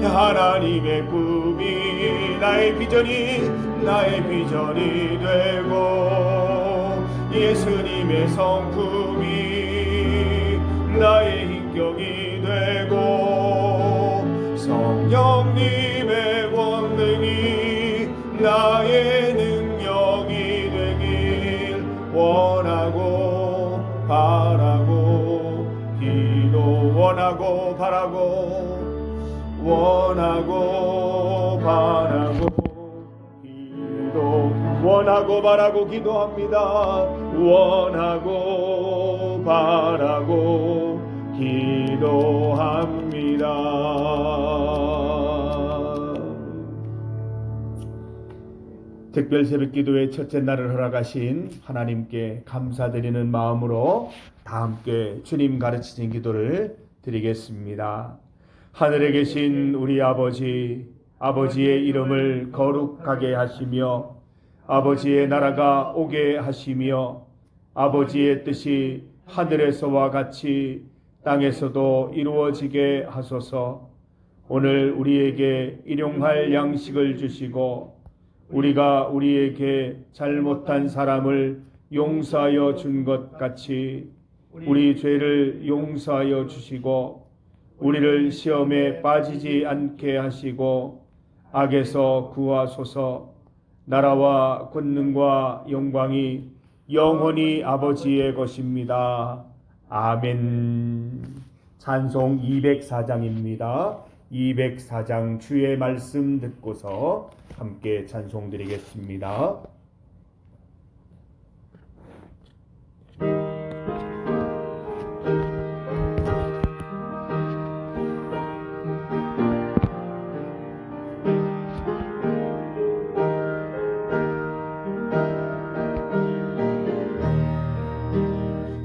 하나님의 꿈이 나의 비전이 되고 예수님의 성품이 나의 인격이 되고 성령님의 권능이 나의 능력이 되길 원하고 바라고 기도합니다. 원하고 바라고 기도합니다. 특별 새벽 기도의 첫째 날을 허락하신 하나님께 감사드리는 마음으로 다 함께 주님 가르치신 기도를 드리겠습니다. 하늘에 계신 우리 아버지의 이름을 거룩하게 하시며 아버지의 나라가 오게 하시며 아버지의 뜻이 하늘에서와 같이 땅에서도 이루어지게 하소서. 오늘 우리에게 일용할 양식을 주시고 우리가 우리에게 잘못한 사람을 용서하여 준 것 같이 우리 죄를 용서하여 주시고 우리를 시험에 빠지지 않게 하시고 악에서 구하소서. 나라와 권능과 영광이 영원히 아버지의 것입니다. 아멘. 찬송 204장입니다. 204장 주의 말씀 듣고서 함께 찬송 드리겠습니다.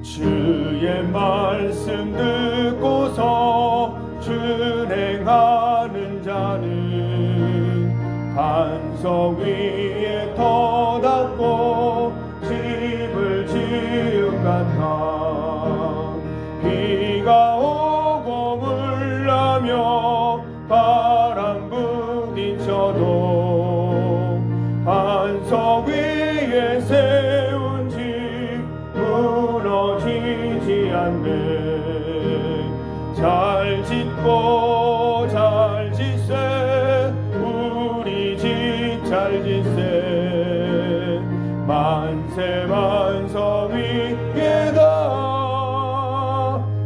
주의 말씀 듣고서 준행하는 자는 반석 위에 터닫고 집을 지은 같아. 비가 오고 물나며 바람 부딪혀도 반석 위에 세운 집 무너지지 않네. 잘 짓고 잘 짓세 우리 집 잘 짓세. 만세 반석 위에다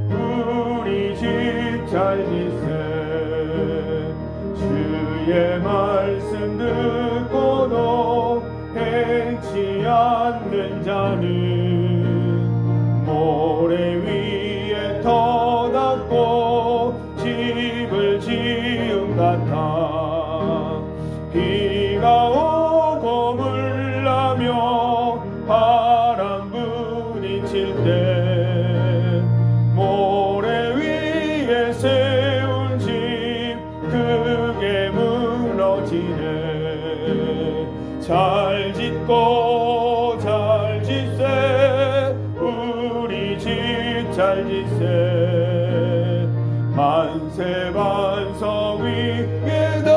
우리 집 잘 짓세. 주의 말씀 듣고도 행치 않는 자는 모래 위에 터닫고 집을 지은 같아. 비가 오고 물나며 바람 부딪힐 때 모래 위에 세운 집 크게 무너지네. 잘 짓고 잘 짓세 우리 집 잘 짓세. 만세 반석 위에다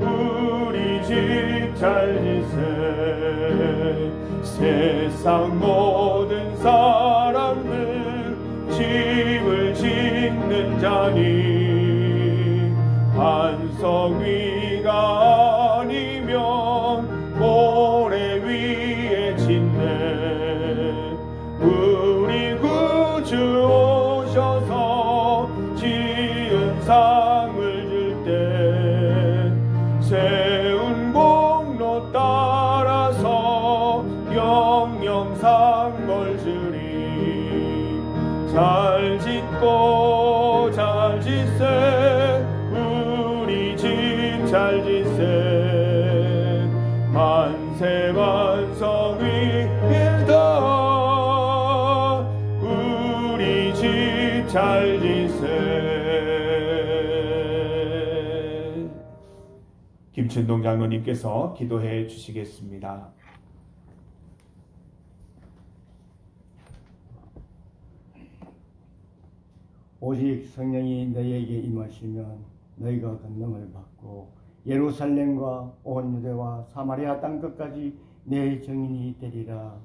우리 집 잘 짓세. 세상 모든 사람들 집을 짓는 자니 반석 위가 아니면 모래 위에 짓네. 우리 구주 오셔서 지은 상을 줄 때 세운 공로 따라서 영영 상을 주리. 잘 짓고 잘 짓세 우리 집 잘 짓세. 만세 반석 위에다 우리 집 잘 짓세. 김춘동 장로님께서 기도해 주시겠습니다. 오직 성령이 너희에게 임하시면 너희가 권능을 받고 예루살렘과 온 유대와 사마리아 땅 끝까지 내 증인이 되리라.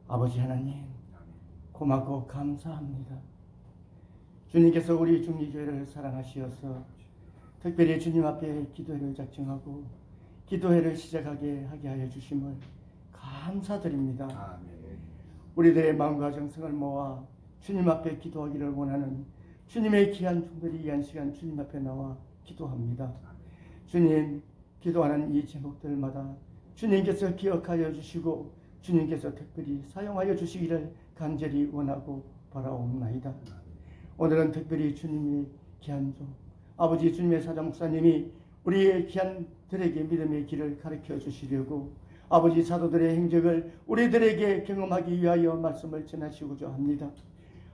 아버지 하나님, 고맙고 감사합니다. 주님께서 우리 중리교회를 사랑하시어서 특별히 주님 앞에 기도회를 작정하고 기도회를 시작하게 하게 하여 주심을 감사드립니다. 아멘. 우리들의 마음과 정성을 모아 주님 앞에 기도하기를 원하는 주님의 귀한 종들이 이 한 시간 주님 앞에 나와 기도합니다. 주님, 기도하는 이 제목들마다 주님께서 기억하여 주시고 주님께서 특별히 사용하여 주시기를 간절히 원하고 바라옵나이다. 오늘은 특별히 주님의 귀한 종 아버지 주님의 사장 목사님이 우리의 귀한들에게 믿음의 길을 가르쳐 주시려고 아버지 사도들의 행적을 우리들에게 경험하기 위하여 말씀을 전하시고자 합니다.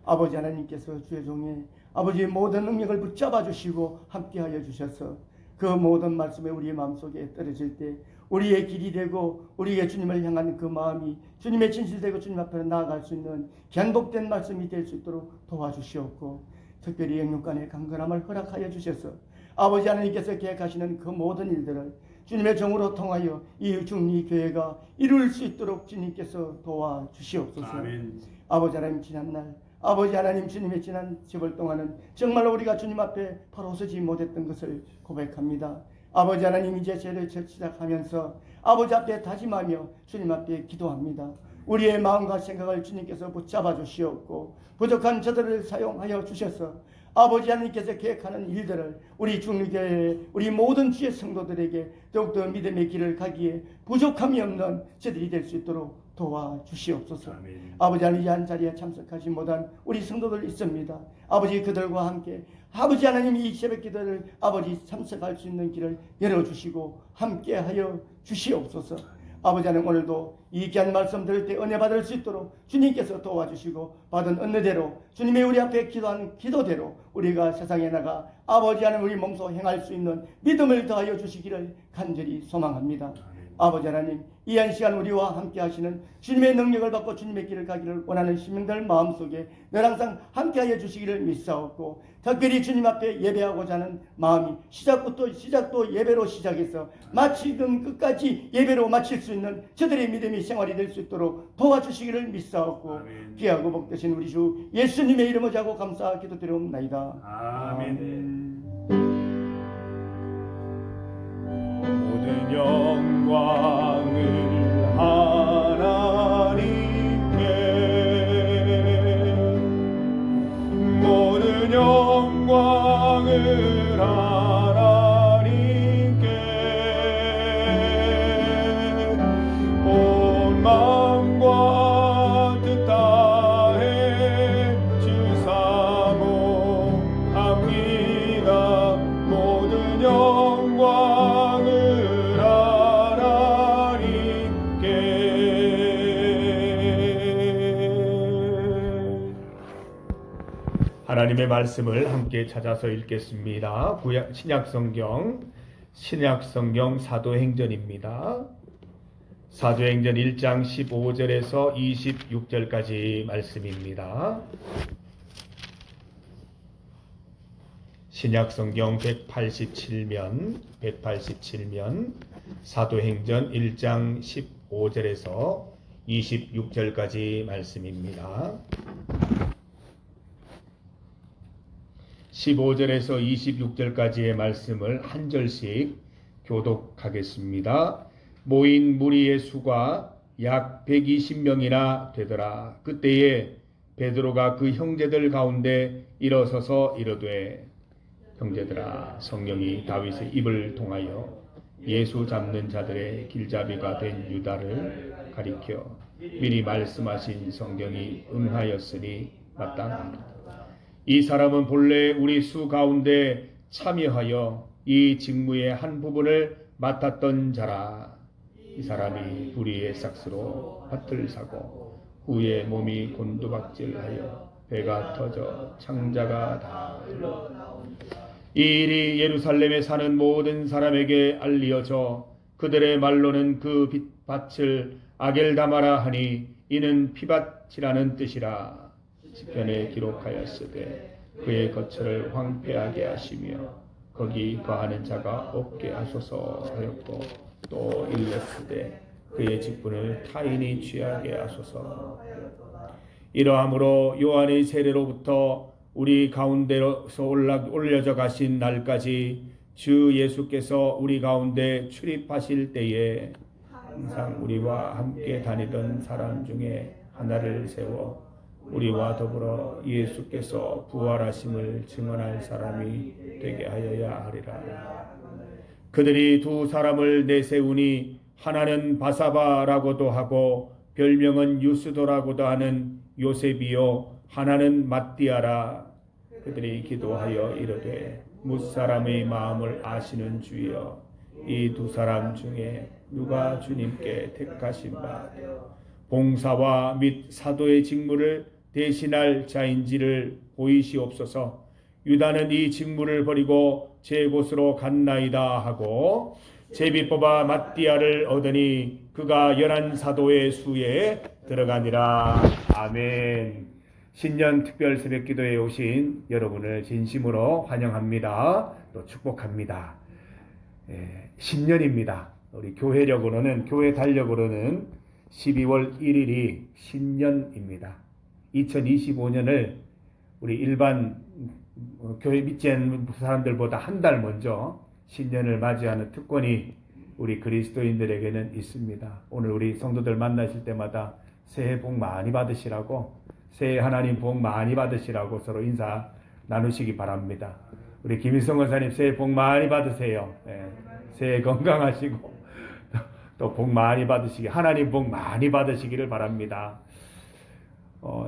아버지 하나님께서 주의 종의 아버지 모든 능력을 붙잡아 주시고 함께하여 주셔서 그 모든 말씀에 우리의 마음속에 떨어질 때 우리의 길이 되고 우리의 주님을 향한 그 마음이 주님의 진실되고 주님 앞에 나아갈 수 있는 견복된 말씀이 될 수 있도록 도와주시옵고 특별히 영육간의 강건함을 허락하여 주셔서 아버지 하나님께서 계획하시는 그 모든 일들을 주님의 종으로 통하여 이 중리교회가 이룰 수 있도록 주님께서 도와주시옵소서. 아멘. 아버지 하나님 지난날 아버지 하나님 주님의 지난 세월 동안은 정말로 우리가 주님 앞에 바로 서지 못했던 것을 고백합니다. 아버지 하나님 이제 죄를 시작하면서 아버지 앞에 다짐하며 주님 앞에 기도합니다. 우리의 마음과 생각을 주님께서 붙잡아 주시옵고 부족한 저들을 사용하여 주셔서 아버지 하나님께서 계획하는 일들을 우리 중리교회 우리 모든 주의 성도들에게 더욱더 믿음의 길을 가기에 부족함이 없는 저들이 될 수 있도록 도와주시옵소서. 아멘. 아버지 하나님 이 한 자리에 참석하지 못한 우리 성도들 있습니다. 아버지 그들과 함께 아버지 하나님 이 새벽 기도를 아버지 참석할 수 있는 길을 열어주시고 함께하여 주시옵소서. 아버지 하나님 오늘도 이 귀한 말씀 들을 때 은혜 받을 수 있도록 주님께서 도와주시고 받은 은혜대로 주님의 우리 앞에 기도하는 기도대로 우리가 세상에 나가 아버지 하나님 우리 몸소 행할 수 있는 믿음을 더하여 주시기를 간절히 소망합니다. 아버지 하나님 이 한 시간 우리와 함께 하시는 주님의 능력을 받고 주님의 길을 가기를 원하는 시민들 마음속에 늘 항상 함께하여 주시기를 믿사옵고 특별히 주님 앞에 예배하고자 하는 마음이 시작도 예배로 시작해서 마치든 끝까지 예배로 마칠 수 있는 저들의 믿음의 생활이 될 수 있도록 도와주시기를 믿사옵고 아멘. 귀하고 복되신 우리 주 예수님의 이름을 자고 감사 기도드리옵나이다. 아멘. 모든 영광을 하나님께 모든 영광을 하나님께 온 마음과 뜻 다해 주사모합니다. 모든 영광을 하나님의 말씀을 함께 찾아서 읽겠습니다. 신약성경 사도행전입니다. 사도행전 1장 15절에서 26절까지 말씀입니다. 신약성경 187면 사도행전 1장 15절에서 26절까지 말씀입니다. 15절에서 26절까지의 말씀을 한 절씩 교독하겠습니다. 모인 무리의 수가 약 120명이나 되더라. 그때에 베드로가 그 형제들 가운데 일어서서 이르되 형제들아, 성령이 다윗의 입을 통하여 예수 잡는 자들의 길잡이가 된 유다를 가리켜 미리 말씀하신 성경이 응하였으니 마땅하다. 이 사람은 본래 우리 수 가운데 참여하여 이 직무의 한 부분을 맡았던 자라. 이 사람이 불의의 삭스로 밭을 사고 후에 몸이 곤두박질하여 배가 터져 창자가 다 흘러 이 일이 예루살렘에 사는 모든 사람에게 알리어져 그들의 말로는 그 밭을 아겔다마라 하니 이는 피밭이라는 뜻이라. 시편에 기록하였으되 그의 거처를 황폐하게 하시며 거기 거하는 자가 없게 하소서 하였고 또 일렀으되 그의 직분을 타인이 취하게 하소서. 이러함으로 요한의 세례로부터 우리 가운데서 올려져 가신 날까지 주 예수께서 우리 가운데 출입하실 때에 항상 우리와 함께 다니던 사람 중에 하나를 세워 우리와 더불어 예수께서 부활하심을 증언할 사람이 되게 하여야 하리라. 그들이 두 사람을 내세우니 하나는 바사바라고도 하고 별명은 유스도라고도 하는 요셉이요 하나는 matti아라. 그들이 기도하여 이르되 뭇사람의 마음을 아시는 주여 이 두 사람 중에 누가 주님께 택하신 바 봉사와 및 사도의 직무를 대신할 자인지를 보이시옵소서. 유다는 이 직무를 버리고 제 곳으로 갔나이다 하고 제비 뽑아 matti아를 얻으니 그가 11 사도의 수에 들어가니라. 아멘. 신년 특별 새벽 기도에 오신 여러분을 진심으로 환영합니다. 또 축복합니다. 신년입니다. 우리 교회력으로는, 교회 달력으로는 12월 1일이 신년입니다. 2025년을 우리 일반 교회 믿지 않는 사람들보다 한 달 먼저 신년을 맞이하는 특권이 우리 그리스도인들에게는 있습니다. 오늘 우리 성도들 만나실 때마다 새해 복 많이 받으시라고, 새해 하나님 복 많이 받으시라고 서로 인사 나누시기 바랍니다. 우리 김일성 권사님 새해 복 많이 받으세요. 새해 건강하시고 또 복 많이 받으시기, 하나님 복 많이 받으시기를 바랍니다.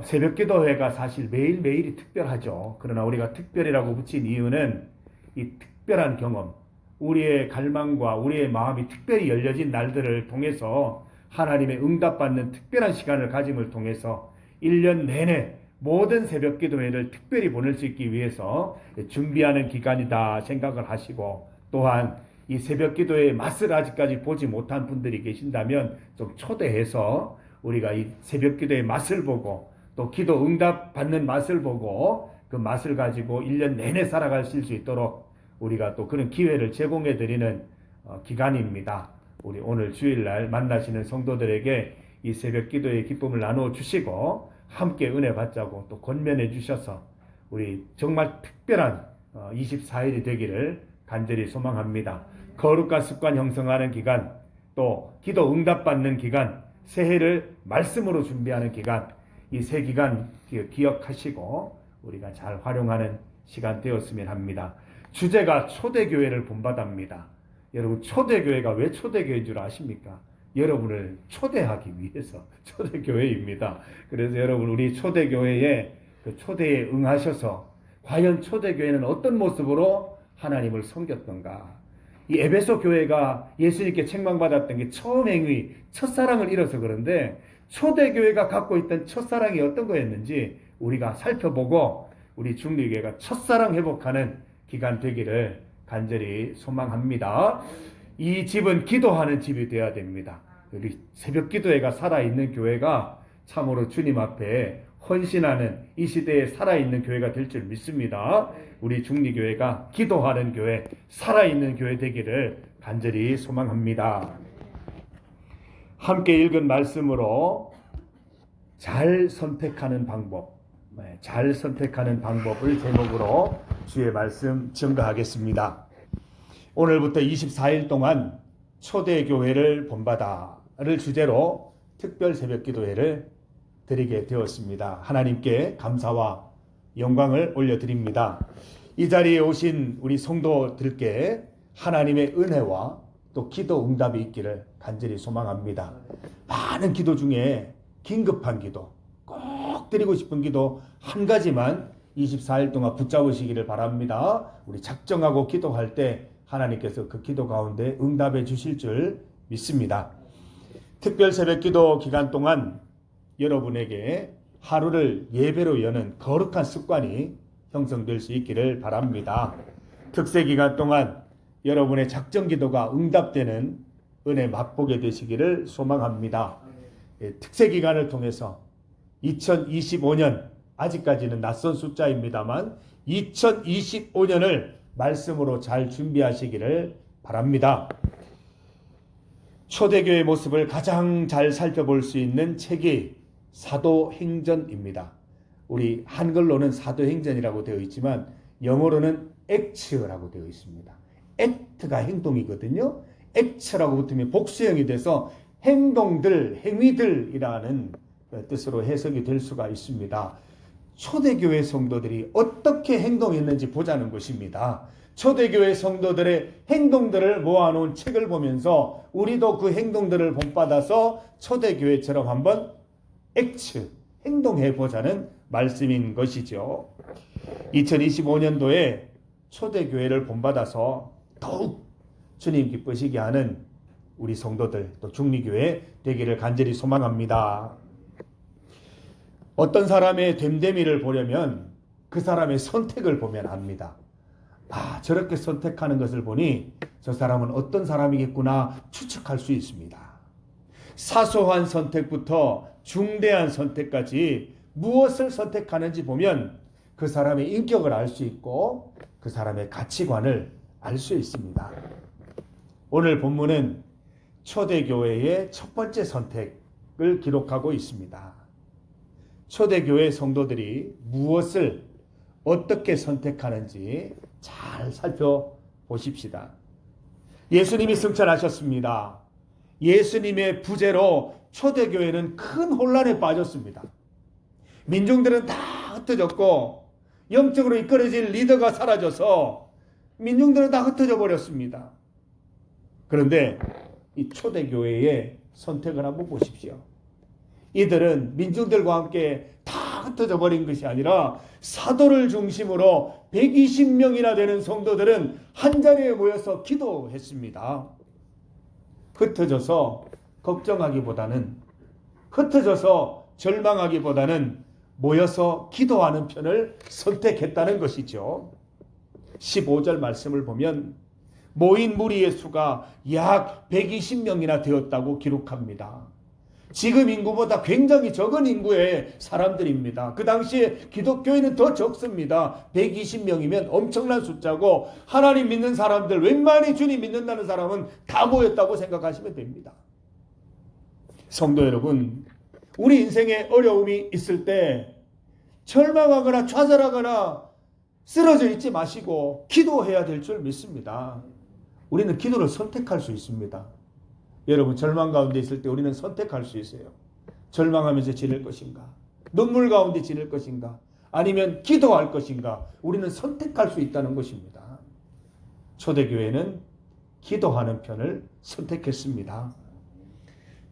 새벽 기도회가 사실 매일매일이 특별하죠. 그러나 우리가 특별이라고 붙인 이유는 이 특별한 경험, 우리의 갈망과 우리의 마음이 특별히 열려진 날들을 통해서 하나님의 응답받는 특별한 시간을 가짐을 통해서 1년 내내 모든 새벽 기도회를 특별히 보낼 수 있기 위해서 준비하는 기간이다 생각을 하시고, 또한 이 새벽 기도회의 맛을 아직까지 보지 못한 분들이 계신다면 좀 초대해서 우리가 이 새벽 기도의 맛을 보고 또 기도 응답 받는 맛을 보고 그 맛을 가지고 1년 내내 살아가실 수 있도록 우리가 또 그런 기회를 제공해 드리는 기간입니다. 우리 오늘 주일날 만나시는 성도들에게 이 새벽 기도의 기쁨을 나누어 주시고 함께 은혜 받자고 또 권면해 주셔서 우리 정말 특별한 24일이 되기를 간절히 소망합니다. 거룩한 습관 형성하는 기간, 또 기도 응답 받는 기간, 새해를 말씀으로 준비하는 기간, 이 세 기간 기억하시고 우리가 잘 활용하는 시간 되었으면 합니다. 주제가 초대교회를 본받합니다. 여러분, 초대교회가 왜 초대교회인 줄 아십니까? 여러분을 초대하기 위해서 초대교회입니다. 그래서 여러분, 우리 초대교회에 그 초대에 응하셔서 과연 초대교회는 어떤 모습으로 하나님을 섬겼던가? 이 에베소 교회가 예수님께 책망받았던 게 처음 행위, 첫사랑을 잃어서 그런데 초대교회가 갖고 있던 첫사랑이 어떤 거였는지 우리가 살펴보고 우리 중리교회가 첫사랑 회복하는 기간 되기를 간절히 소망합니다. 이 집은 기도하는 집이 되어야 됩니다. 우리 새벽 기도회가 살아있는 교회가 참으로 주님 앞에 헌신하는 이 시대에 살아있는 교회가 될 줄 믿습니다. 우리 중리교회가 기도하는 교회, 살아있는 교회 되기를 간절히 소망합니다. 함께 읽은 말씀으로 잘 선택하는 방법, 잘 선택하는 방법을 제목으로 주의 말씀 증거하겠습니다. 오늘부터 24일 동안 초대교회를 본받아를 주제로 특별 새벽 기도회를 드리게 되었습니다. 하나님께 감사와 영광을 올려드립니다. 이 자리에 오신 우리 성도들께 하나님의 은혜와 또 기도 응답이 있기를 간절히 소망합니다. 많은 기도 중에 긴급한 기도, 꼭 드리고 싶은 기도 한 가지만 24일 동안 붙잡으시기를 바랍니다. 우리 작정하고 기도할 때 하나님께서 그 기도 가운데 응답해 주실 줄 믿습니다. 특별 새벽 기도 기간 동안 여러분에게 하루를 예배로 여는 거룩한 습관이 형성될 수 있기를 바랍니다. 특세 기간 동안 여러분의 작정 기도가 응답되는 은혜 맛보게 되시기를 소망합니다. 특세 기간을 통해서 2025년 아직까지는 낯선 숫자입니다만 2025년을 말씀으로 잘 준비하시기를 바랍니다. 초대교회 모습을 가장 잘 살펴볼 수 있는 책이 사도행전입니다. 우리 한글로는 사도행전이라고 되어 있지만 영어로는 액츠라고 되어 있습니다. 액트가 행동이거든요. 액츠라고 붙으면 복수형이 돼서 행동들, 행위들이라는 뜻으로 해석이 될 수가 있습니다. 초대교회 성도들이 어떻게 행동했는지 보자는 것입니다. 초대교회 성도들의 행동들을 모아놓은 책을 보면서 우리도 그 행동들을 본받아서 초대교회처럼 한번 액츠, 행동해보자는 말씀인 것이죠. 2025년도에 초대교회를 본받아서 더욱 주님 기쁘시게 하는 우리 성도들, 또 중리교회 되기를 간절히 소망합니다. 어떤 사람의 됨됨이를 보려면 그 사람의 선택을 보면 압니다. 아, 저렇게 선택하는 것을 보니 저 사람은 어떤 사람이겠구나 추측할 수 있습니다. 사소한 선택부터 중대한 선택까지 무엇을 선택하는지 보면 그 사람의 인격을 알 수 있고 그 사람의 가치관을 알 수 있습니다. 오늘 본문은 초대교회의 첫 번째 선택을 기록하고 있습니다. 초대교회 성도들이 무엇을 어떻게 선택하는지 잘 살펴보십시다. 예수님이 승천하셨습니다. 예수님의 부재로 초대교회는 큰 혼란에 빠졌습니다. 민중들은 다 흩어졌고 영적으로 이끌어질 리더가 사라져서 민중들은 다 흩어져 버렸습니다. 그런데 이 초대교회의 선택을 한번 보십시오. 이들은 민중들과 함께 다 흩어져 버린 것이 아니라 사도를 중심으로 120명이나 되는 성도들은 한자리에 모여서 기도했습니다. 흩어져서 걱정하기보다는, 흩어져서 절망하기보다는 모여서 기도하는 편을 선택했다는 것이죠. 15절 말씀을 보면 모인 무리의 수가 약 120명이나 되었다고 기록합니다. 지금 인구보다 굉장히 적은 인구의 사람들입니다. 그 당시에 기독교인은 더 적습니다. 120명이면 엄청난 숫자고 하나님 믿는 사람들, 웬만히 주님 믿는다는 사람은 다 모였다고 생각하시면 됩니다. 성도 여러분, 우리 인생에 어려움이 있을 때 절망하거나 좌절하거나 쓰러져 있지 마시고 기도해야 될 줄 믿습니다. 우리는 기도를 선택할 수 있습니다. 여러분, 절망 가운데 있을 때 우리는 선택할 수 있어요. 절망하면서 지낼 것인가? 눈물 가운데 지낼 것인가? 아니면 기도할 것인가? 우리는 선택할 수 있다는 것입니다. 초대교회는 기도하는 편을 선택했습니다.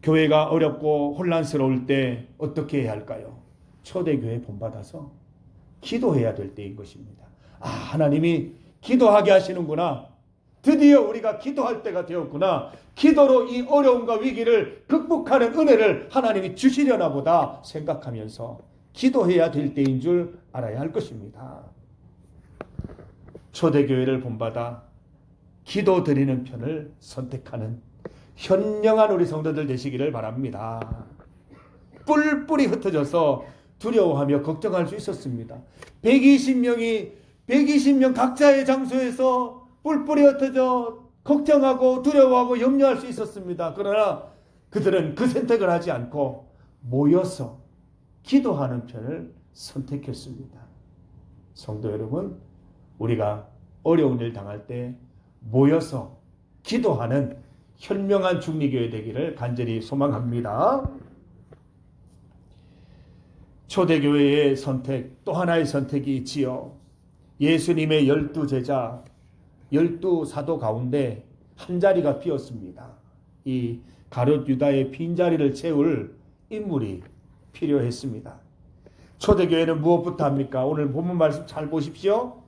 교회가 어렵고 혼란스러울 때 어떻게 해야 할까요? 초대교회 본받아서 기도해야 될 때인 것입니다. 아, 하나님이 기도하게 하시는구나. 드디어 우리가 기도할 때가 되었구나. 기도로 이 어려움과 위기를 극복하는 은혜를 하나님이 주시려나 보다 생각하면서 기도해야 될 때인 줄 알아야 할 것입니다. 초대교회를 본받아 기도 드리는 편을 선택하는 현명한 우리 성도들 되시기를 바랍니다. 뿔뿔이 흩어져서 두려워하며 걱정할 수 있었습니다. 120명 각자의 장소에서 뿔뿔이 흩어져 걱정하고 두려워하고 염려할 수 있었습니다. 그러나 그들은 그 선택을 하지 않고 모여서 기도하는 편을 선택했습니다. 성도 여러분, 우리가 어려운 일 당할 때 모여서 기도하는 현명한 중리교회 되기를 간절히 소망합니다. 초대교회의 선택, 또 하나의 선택이 있지요. 예수님의 12제자, 12사도 가운데 한 자리가 비었습니다. 이 가룟 유다의 빈자리를 채울 인물이 필요했습니다. 초대교회는 무엇부터 합니까? 오늘 본문 말씀 잘 보십시오.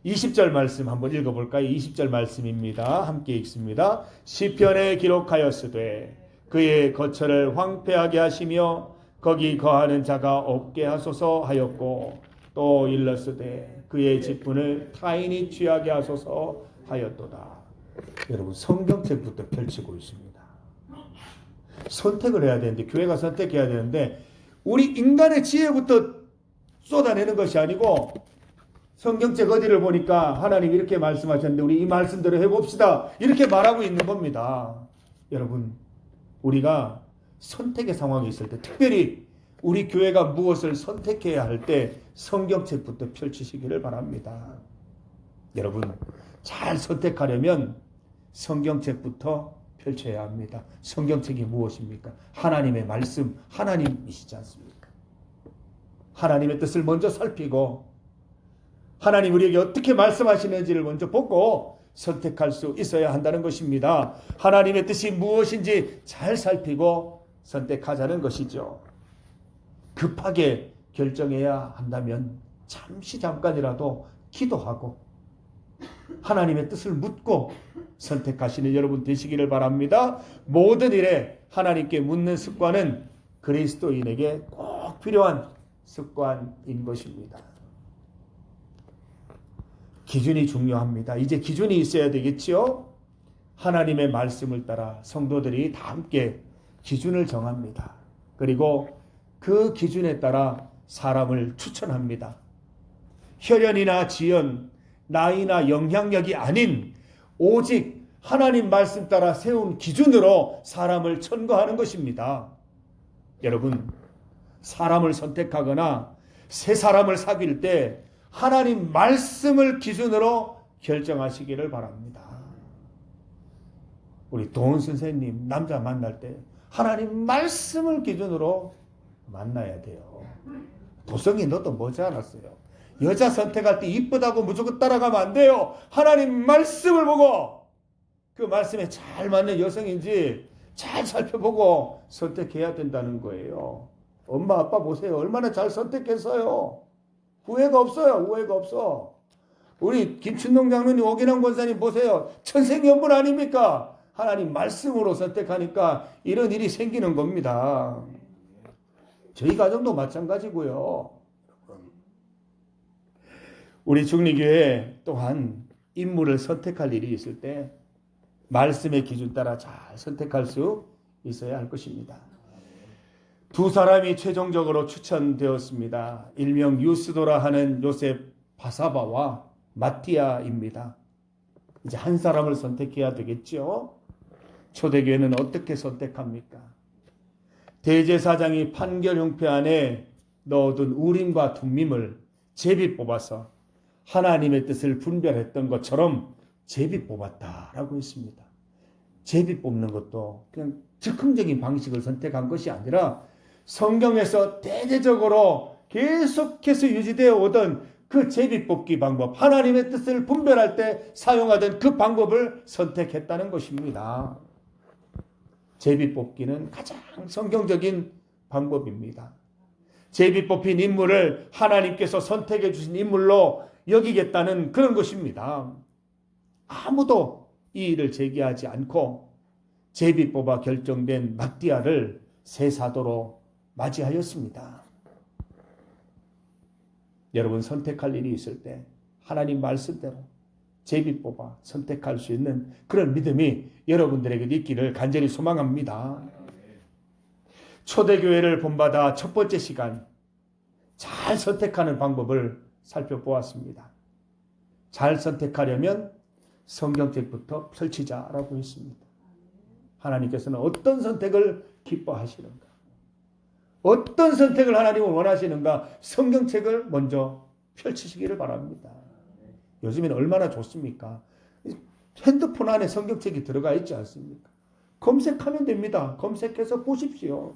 20절 말씀 한번 읽어볼까요? 20절 말씀입니다. 함께 읽습니다. 시편에 기록하였으되 그의 거처를 황폐하게 하시며 거기 거하는 자가 없게 하소서 하였고 또 일렀으되 그의 직분을 타인이 취하게 하소서 하였도다. 여러분, 성경책부터 펼치고 있습니다. 선택을 해야 되는데, 교회가 선택해야 되는데 우리 인간의 지혜부터 쏟아내는 것이 아니고 성경책 어디를 보니까 하나님 이렇게 말씀하셨는데 우리 이 말씀대로 해봅시다. 이렇게 말하고 있는 겁니다. 여러분, 우리가 선택의 상황에 있을 때, 특별히 우리 교회가 무엇을 선택해야 할 때 성경책부터 펼치시기를 바랍니다. 여러분, 잘 선택하려면 성경책부터 펼쳐야 합니다. 성경책이 무엇입니까? 하나님의 말씀, 하나님이시지 않습니까? 하나님의 뜻을 먼저 살피고 하나님 우리에게 어떻게 말씀하시는지를 먼저 보고 선택할 수 있어야 한다는 것입니다. 하나님의 뜻이 무엇인지 잘 살피고 선택하자는 것이죠. 급하게 결정해야 한다면 잠깐이라도 기도하고 하나님의 뜻을 묻고 선택하시는 여러분 되시기를 바랍니다. 모든 일에 하나님께 묻는 습관은 그리스도인에게 꼭 필요한 습관인 것입니다. 기준이 중요합니다. 이제 기준이 있어야 되겠지요? 하나님의 말씀을 따라 성도들이 다 함께 기준을 정합니다. 그리고 그 기준에 따라 사람을 추천합니다. 혈연이나 지연, 나이나 영향력이 아닌 오직 하나님 말씀 따라 세운 기준으로 사람을 천거하는 것입니다. 여러분, 사람을 선택하거나 새 사람을 사귈 때 하나님 말씀을 기준으로 결정하시기를 바랍니다. 우리 도은 선생님 남자 만날 때 하나님 말씀을 기준으로 만나야 돼요. 도성이 너도 머지않았어요. 여자 선택할 때 이쁘다고 무조건 따라가면 안 돼요. 하나님 말씀을 보고 그 말씀에 잘 맞는 여성인지 잘 살펴보고 선택해야 된다는 거예요. 엄마 아빠 보세요. 얼마나 잘 선택했어요. 후회가 없어요. 후회가 없어. 우리 김춘동 장로님, 오기남 권사님 보세요. 천생연분 아닙니까? 하나님 말씀으로 선택하니까 이런 일이 생기는 겁니다. 저희 가정도 마찬가지고요. 우리 중리교회 또한 인물을 선택할 일이 있을 때 말씀의 기준 따라 잘 선택할 수 있어야 할 것입니다. 두 사람이 최종적으로 추천되었습니다. 일명 유스도라 하는 요셉 바사바와 마티아입니다. 이제 한 사람을 선택해야 되겠죠. 초대교회는 어떻게 선택합니까? 대제사장이 판결 형표 안에 넣어둔 우림과 둠밈을 제비 뽑아서 하나님의 뜻을 분별했던 것처럼 제비 뽑았다라고 했습니다. 제비 뽑는 것도 그냥 즉흥적인 방식을 선택한 것이 아니라 성경에서 대대적으로 계속해서 유지되어 오던 그 제비 뽑기 방법, 하나님의 뜻을 분별할 때 사용하던 그 방법을 선택했다는 것입니다. 제비 뽑기는 가장 성경적인 방법입니다. 제비 뽑힌 인물을 하나님께서 선택해 주신 인물로 여기겠다는 그런 것입니다. 아무도 이 일을 제기하지 않고 제비 뽑아 결정된 마띠아를 새 사도로 맞이하였습니다. 여러분, 선택할 일이 있을 때 하나님 말씀대로 제비 뽑아 선택할 수 있는 그런 믿음이 여러분들에게 있기를 간절히 소망합니다. 초대교회를 본받아 첫 번째 시간 잘 선택하는 방법을 살펴보았습니다. 잘 선택하려면 성경책부터 펼치자라고 했습니다. 하나님께서는 어떤 선택을 기뻐하시는가? 어떤 선택을 하나님은 원하시는가? 성경책을 먼저 펼치시기를 바랍니다. 요즘에는 얼마나 좋습니까? 핸드폰 안에 성경책이 들어가 있지 않습니까? 검색하면 됩니다. 검색해서 보십시오.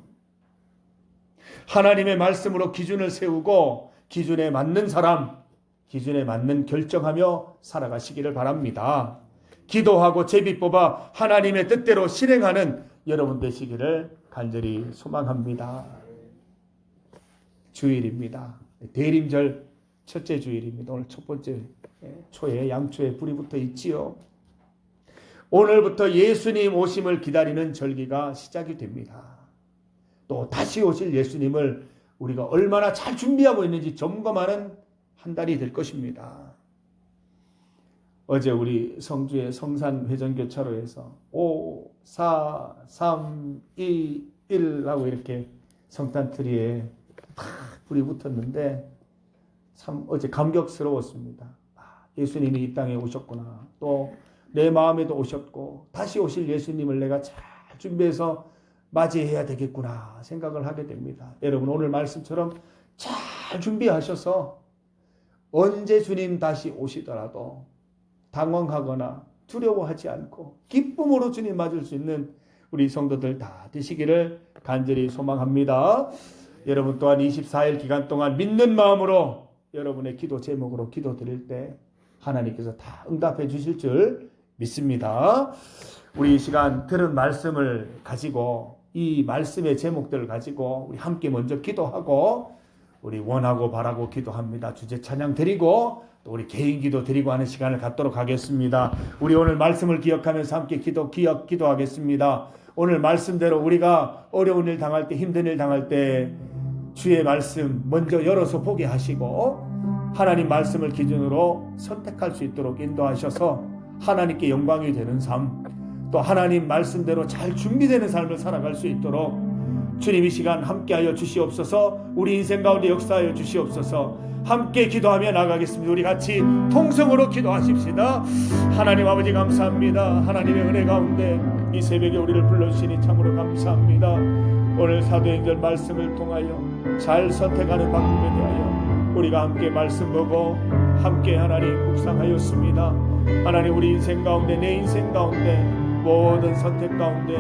하나님의 말씀으로 기준을 세우고 기준에 맞는 사람, 기준에 맞는 결정하며 살아가시기를 바랍니다. 기도하고 제비 뽑아 하나님의 뜻대로 실행하는 여러분 되시기를 간절히 소망합니다. 주일입니다. 대림절 첫째 주일입니다. 오늘 첫 번째 초에 양초에 불이 붙어 있지요. 오늘부터 예수님 오심을 기다리는 절기가 시작이 됩니다. 또 다시 오실 예수님을 우리가 얼마나 잘 준비하고 있는지 점검하는 한 달이 될 것입니다. 어제 우리 성주의 성산회전교차로에서 5, 4, 3, 2, 1 하고 이렇게 성탄트리에 다 불이 붙었는데 참 어제 감격스러웠습니다. 예수님이 이 땅에 오셨구나. 또 내 마음에도 오셨고 다시 오실 예수님을 내가 잘 준비해서 맞이해야 되겠구나 생각을 하게 됩니다. 여러분 오늘 말씀처럼 잘 준비하셔서 언제 주님 다시 오시더라도 당황하거나 두려워하지 않고 기쁨으로 주님 맞을 수 있는 우리 성도들 다 되시기를 간절히 소망합니다. 여러분 또한 24일 기간 동안 믿는 마음으로 여러분의 기도 제목으로 기도 드릴 때 하나님께서 다 응답해 주실 줄 믿습니다. 우리 이 시간 들은 말씀을 가지고 이 말씀의 제목들을 가지고 우리 함께 먼저 기도하고 우리 원하고 바라고 기도합니다. 주제 찬양 드리고 또 우리 개인 기도 드리고 하는 시간을 갖도록 하겠습니다. 우리 오늘 말씀을 기억하면서 함께 기도하겠습니다. 오늘 말씀대로 우리가 어려운 일 당할 때 힘든 일 당할 때 주의 말씀 먼저 열어서 보게 하시고 하나님 말씀을 기준으로 선택할 수 있도록 인도하셔서 하나님께 영광이 되는 삶 또 하나님 말씀대로 잘 준비되는 삶을 살아갈 수 있도록 주님 이 시간 함께하여 주시옵소서. 우리 인생 가운데 역사하여 주시옵소서. 함께 기도하며 나가겠습니다. 우리 같이 통성으로 기도하십시다. 하나님 아버지 감사합니다. 하나님의 은혜 가운데 이 새벽에 우리를 불러주시니 참으로 감사합니다. 오늘 사도행전 말씀을 통하여 잘 선택하는 방법에 대하여 우리가 함께 말씀 보고 함께 하나님 묵상하였습니다. 하나님 우리 인생 가운데 내 인생 가운데 모든 선택 가운데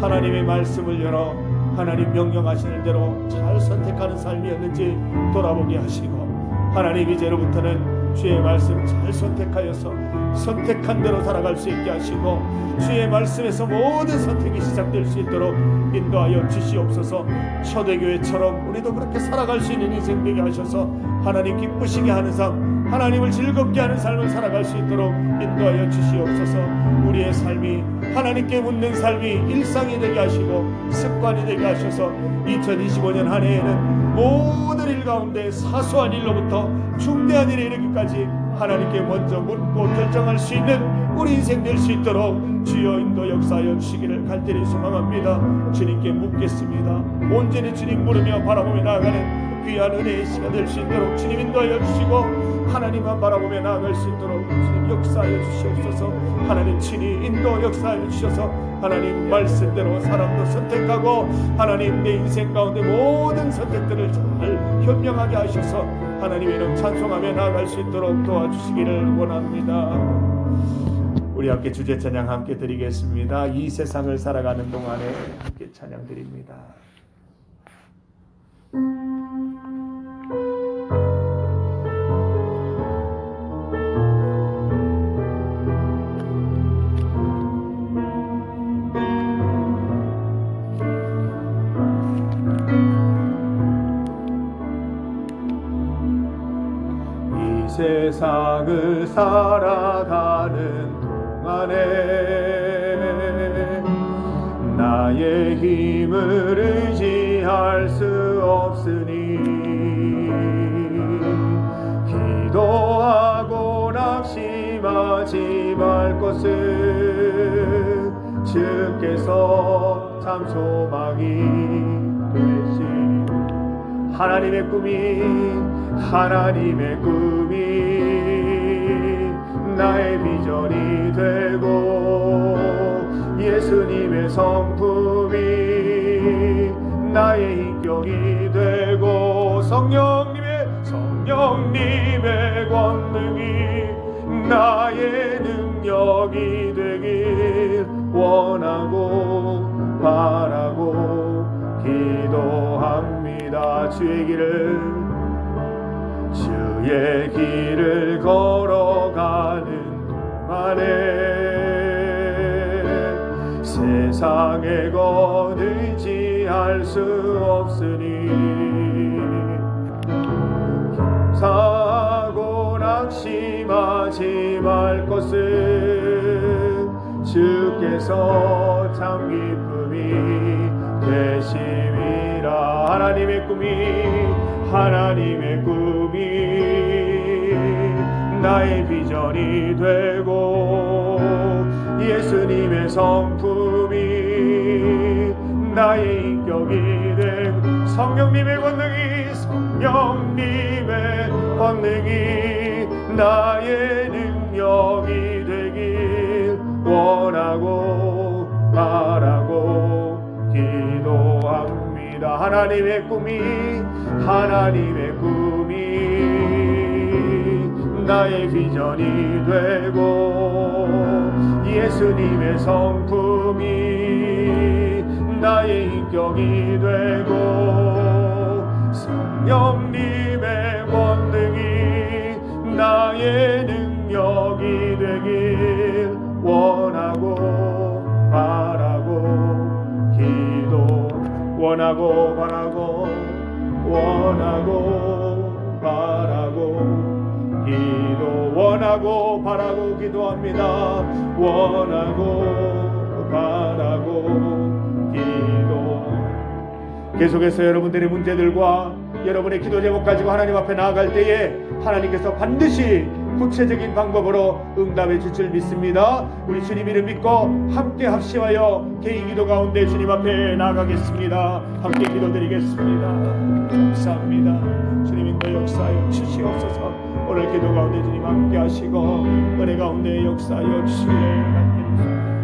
하나님의 말씀을 열어 하나님 명령하시는 대로 잘 선택하는 삶이었는지 돌아보게 하시고 하나님 이제로부터는 주의 말씀 잘 선택하여서 선택한 대로 살아갈 수 있게 하시고 주의 말씀에서 모든 선택이 시작될 수 있도록 인도하여 주시옵소서. 초대교회처럼 우리도 그렇게 살아갈 수 있는 인생 되게 하셔서 하나님 기쁘시게 하는 삶 하나님을 즐겁게 하는 삶을 살아갈 수 있도록 인도하여 주시옵소서. 우리의 삶이 하나님께 묻는 삶이 일상이 되게 하시고 습관이 되게 하셔서 2025년 한 해에는 모든 일 가운데 사소한 일로부터 중대한 일에 이르기까지 하나님께 먼저 묻고 결정할 수 있는 우리 인생 될 수 있도록 주여 인도 역사하여 주시기를 간절히 소망합니다. 주님께 묻겠습니다. 온전히 주님 물으며 바라보며 나아가는 귀한 은혜의 시간 될 수 있도록 주님 인도하여 주시고 하나님만 바라보며 나아갈 수 있도록 주님 역사하여 주시옵소서. 하나님 친히 인도 역사하여 주셔서 하나님 말씀대로 사람도 선택하고 하나님 내 인생 가운데 모든 선택들을 잘 현명하게 하셔서 하나님의 이름 찬송하며 나아갈 수 있도록 도와주시기를 원합니다. 우리 함께 주제 찬양 함께 드리겠습니다. 이 세상을 살아가는 동안에 함께 찬양 드립니다. 이 세상을 살아가는 동안에 나의 힘을 의지할 수 없으니 기도하고 낙심하지 말 것은 주께서 참 소망이 되신 하나님의 꿈이 나의 비전이 되고 예수님의 성품이 나의 인격이 되고 성령님의 권능이 나의 능력이 되길 원하고 바라고 기도합니다. 주의 길을 걸어가는 동안에 세상의 것 의지할 수 없으니 겸사하고 낙심하지 말 것은 주께서 참 기쁨이 되심이라. 하나님의 꿈이 나의 비전이 되고 예수님의 성품이 나의 인격이 되고 성령님의 권능이 성령님의 권능이 나의 능력이 되길 원하고 바라고 기도합니다. 하나님의 꿈이 나의 비전이 되고 예수님의 성품이 나의 인격이 되고 성령님의 권능이 나의 능력이 되길 원하고 바라고 기도 원하고 바라고 기도 원하고 바라고 기도합니다. 원하고 바라고 기도. 계속해서 여러분들의 문제들과 여러분의 기도 제목 가지고 하나님 앞에 나아갈 때에 하나님께서 반드시 구체적인 방법으로 응답해 줄 줄 믿습니다. 우리 주님 이름 믿고 함께 합심하여 개인 기도 가운데 주님 앞에 나아가겠습니다. 함께 기도드리겠습니다. 감사합니다. 주님 인도 역사하여 주시옵소서. 오늘 기도 가운데 주님 함께 하시고 은혜 가운데 역사하여 주시옵소서.